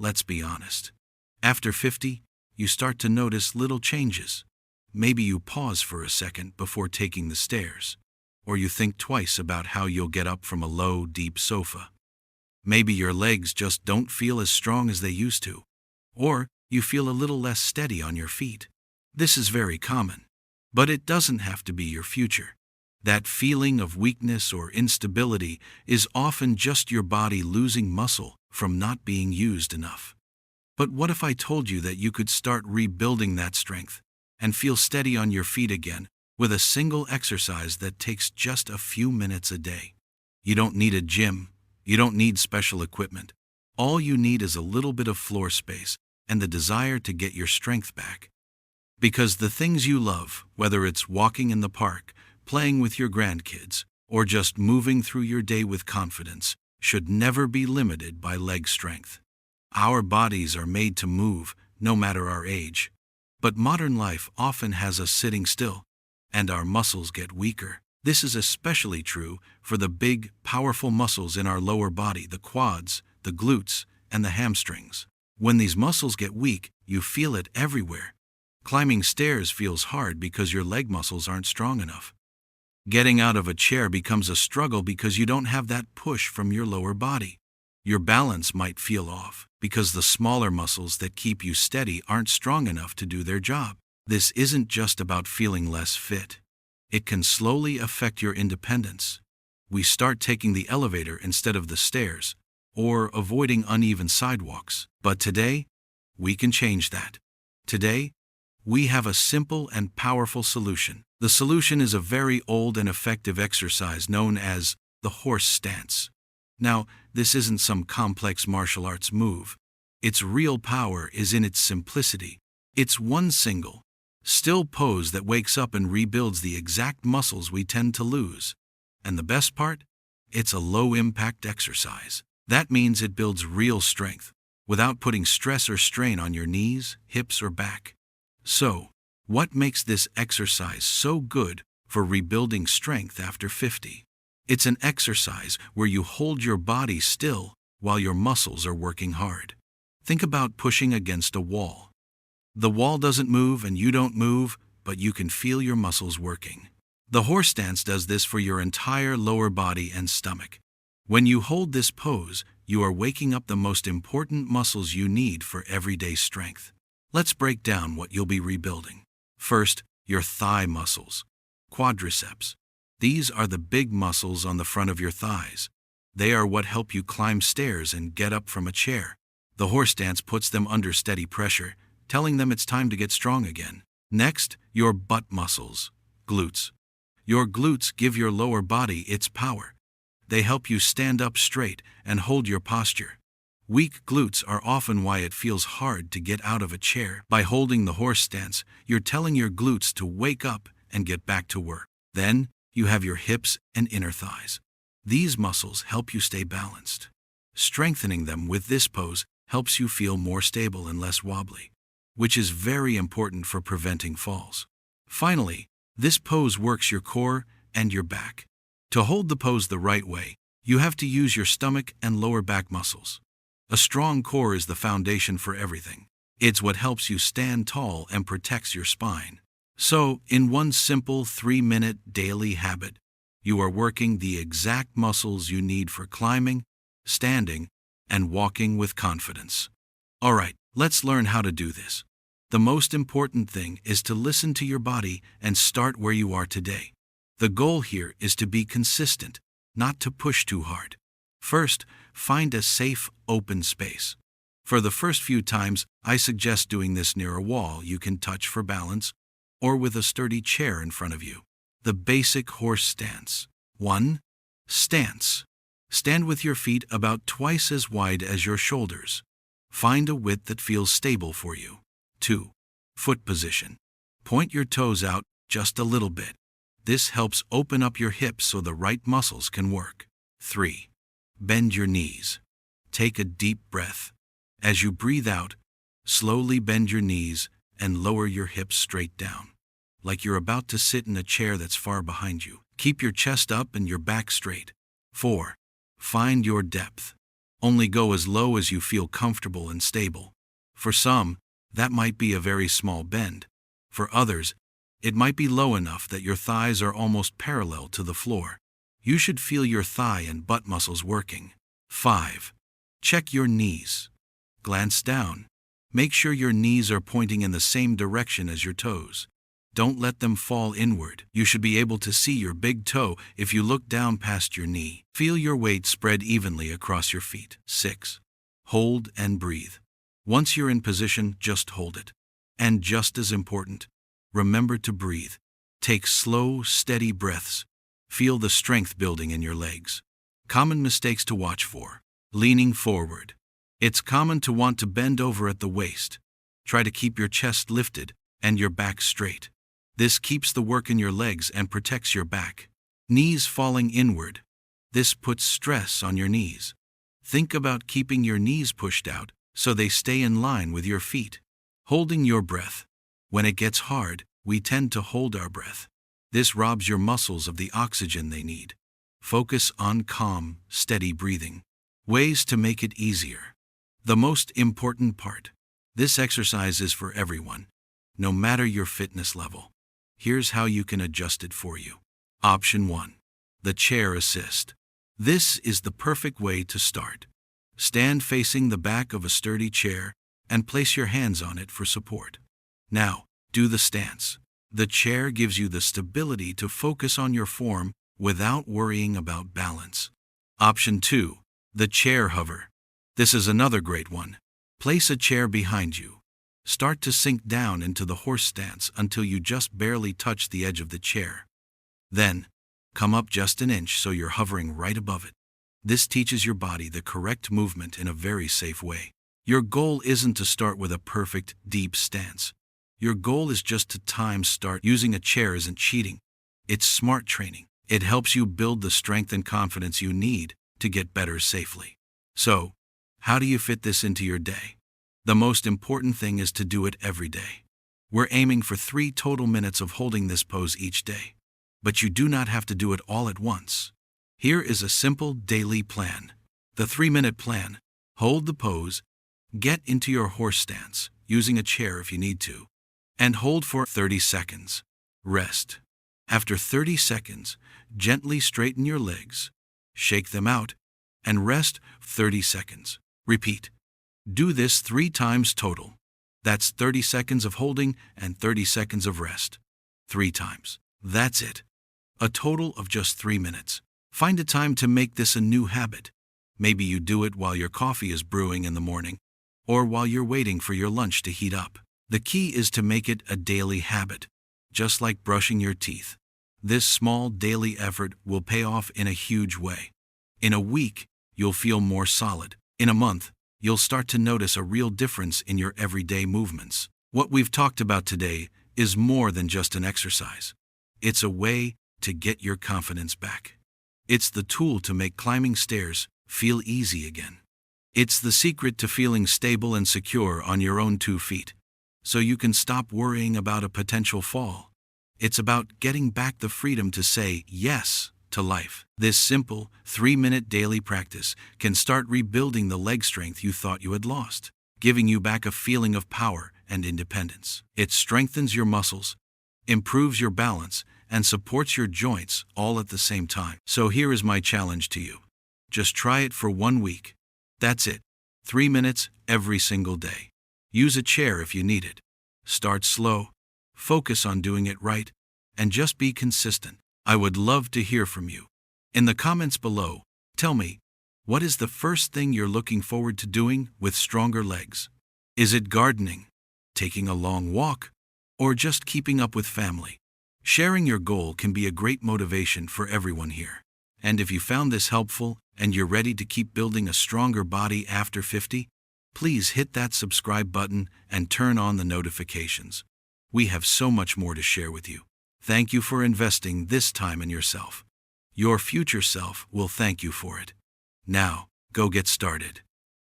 let's be honest. After 50, you start to notice little changes. Maybe you pause for a second before taking the stairs, or you think twice about how you'll get up from a low, deep sofa. Maybe your legs just don't feel as strong as they used to, or you feel a little less steady on your feet. This is very common, but it doesn't have to be your future. That feeling of weakness or instability is often just your body losing muscle from not being used enough. But what if I told you that you could start rebuilding that strength and feel steady on your feet again with a single exercise that takes just a few minutes a day? You don't need a gym. You don't need special equipment. All you need is a little bit of floor space and the desire to get your strength back. Because the things you love, whether it's walking in the park, playing with your grandkids, or just moving through your day with confidence, should never be limited by leg strength. Our bodies are made to move, no matter our age. But modern life often has us sitting still, and our muscles get weaker. This is especially true for the big, powerful muscles in our lower body, the quads, the glutes, and the hamstrings. When these muscles get weak, you feel it everywhere. Climbing stairs feels hard because your leg muscles aren't strong enough. Getting out of a chair becomes a struggle because you don't have that push from your lower body. Your balance might feel off because the smaller muscles that keep you steady aren't strong enough to do their job. This isn't just about feeling less fit. It can slowly affect your independence. We start taking the elevator instead of the stairs, or avoiding uneven sidewalks. But today, we can change that. Today, we have a simple and powerful solution. The solution is a very old and effective exercise known as the horse stance. Now, this isn't some complex martial arts move. Its real power is in its simplicity. It's one single, still pose that wakes up and rebuilds the exact muscles we tend to lose. And the best part? It's a low-impact exercise. That means it builds real strength, without putting stress or strain on your knees, hips, or back. So, what makes this exercise so good for rebuilding strength after 50? It's an exercise where you hold your body still while your muscles are working hard. Think about pushing against a wall. The wall doesn't move and you don't move, but you can feel your muscles working. The horse stance does this for your entire lower body and stomach. When you hold this pose, you are waking up the most important muscles you need for everyday strength. Let's break down what you'll be rebuilding. First, your thigh muscles. Quadriceps. These are the big muscles on the front of your thighs. They are what help you climb stairs and get up from a chair. The horse stance puts them under steady pressure, telling them it's time to get strong again. Next, your butt muscles. Glutes. Your glutes give your lower body its power. They help you stand up straight and hold your posture. Weak glutes are often why it feels hard to get out of a chair. By holding the horse stance, you're telling your glutes to wake up and get back to work. Then, you have your hips and inner thighs. These muscles help you stay balanced. Strengthening them with this pose helps you feel more stable and less wobbly, which is very important for preventing falls. Finally, this pose works your core and your back. To hold the pose the right way, you have to use your stomach and lower back muscles. A strong core is the foundation for everything. It's what helps you stand tall and protects your spine. So, in one simple 3-minute daily habit, you are working the exact muscles you need for climbing, standing, and walking with confidence. Alright, let's learn how to do this. The most important thing is to listen to your body and start where you are today. The goal here is to be consistent, not to push too hard. First, find a safe, open space. For the first few times, I suggest doing this near a wall you can touch for balance, or with a sturdy chair in front of you. The basic horse stance. 1. Stance. Stand with your feet about twice as wide as your shoulders. Find a width that feels stable for you. 2. Foot position. Point your toes out just a little bit. This helps open up your hips so the right muscles can work. 3. Bend your knees. Take a deep breath. As you breathe out, slowly bend your knees and lower your hips straight down, like you're about to sit in a chair that's far behind you. Keep your chest up and your back straight. 4. Find your depth. Only go as low as you feel comfortable and stable. For some, that might be a very small bend. For others, it might be low enough that your thighs are almost parallel to the floor. You should feel your thigh and butt muscles working. 5. Check your knees. Glance down. Make sure your knees are pointing in the same direction as your toes. Don't let them fall inward. You should be able to see your big toe if you look down past your knee. Feel your weight spread evenly across your feet. 6. Hold and breathe. Once you're in position, just hold it. And just as important, remember to breathe. Take slow, steady breaths. Feel the strength building in your legs. Common mistakes to watch for. Leaning forward. It's common to want to bend over at the waist. Try to keep your chest lifted and your back straight. This keeps the work in your legs and protects your back. Knees falling inward. This puts stress on your knees. Think about keeping your knees pushed out so they stay in line with your feet. Holding your breath. When it gets hard, we tend to hold our breath. This robs your muscles of the oxygen they need. Focus on calm, steady breathing. Ways to make it easier. The most important part. This exercise is for everyone, no matter your fitness level. Here's how you can adjust it for you. Option 1. The chair assist. This is the perfect way to start. Stand facing the back of a sturdy chair and place your hands on it for support. Now, do the stance. The chair gives you the stability to focus on your form without worrying about balance. Option 2. The chair hover. This is another great one. Place a chair behind you. Start to sink down into the horse stance until you just barely touch the edge of the chair. Then, come up just an inch so you're hovering right above it. This teaches your body the correct movement in a very safe way. Your goal isn't to start with a perfect, deep stance. Your goal is just to start. Using a chair isn't cheating. It's smart training. It helps you build the strength and confidence you need to get better safely. So, how do you fit this into your day? The most important thing is to do it every day. We're aiming for 3 total minutes of holding this pose each day. But you do not have to do it all at once. Here is a simple daily plan. The 3-minute plan. Hold the pose. Get into your horse stance, using a chair if you need to. And hold for 30 seconds. Rest. After 30 seconds, gently straighten your legs. Shake them out. And rest 30 seconds. Repeat. Do this 3 times total. That's 30 seconds of holding and 30 seconds of rest. 3 times. That's it. A total of just 3 minutes. Find a time to make this a new habit. Maybe you do it while your coffee is brewing in the morning, or while you're waiting for your lunch to heat up. The key is to make it a daily habit, just like brushing your teeth. This small daily effort will pay off in a huge way. In a week, you'll feel more solid. In a month, you'll start to notice a real difference in your everyday movements. What we've talked about today is more than just an exercise. It's a way to get your confidence back. It's the tool to make climbing stairs feel easy again. It's the secret to feeling stable and secure on your own 2 feet, so you can stop worrying about a potential fall. It's about getting back the freedom to say yes to life. This simple, 3-minute daily practice can start rebuilding the leg strength you thought you had lost, giving you back a feeling of power and independence. It strengthens your muscles, improves your balance, and supports your joints all at the same time. So here is my challenge to you. Just try it for 1 week. That's it. 3 minutes every single day. Use a chair if you need it. Start slow, focus on doing it right, and just be consistent. I would love to hear from you. In the comments below, tell me, what is the first thing you're looking forward to doing with stronger legs? Is it gardening, taking a long walk, or just keeping up with family? Sharing your goal can be a great motivation for everyone here. And if you found this helpful and you're ready to keep building a stronger body after 50, please hit that subscribe button and turn on the notifications. We have so much more to share with you. Thank you for investing this time in yourself. Your future self will thank you for it. Now, go get started.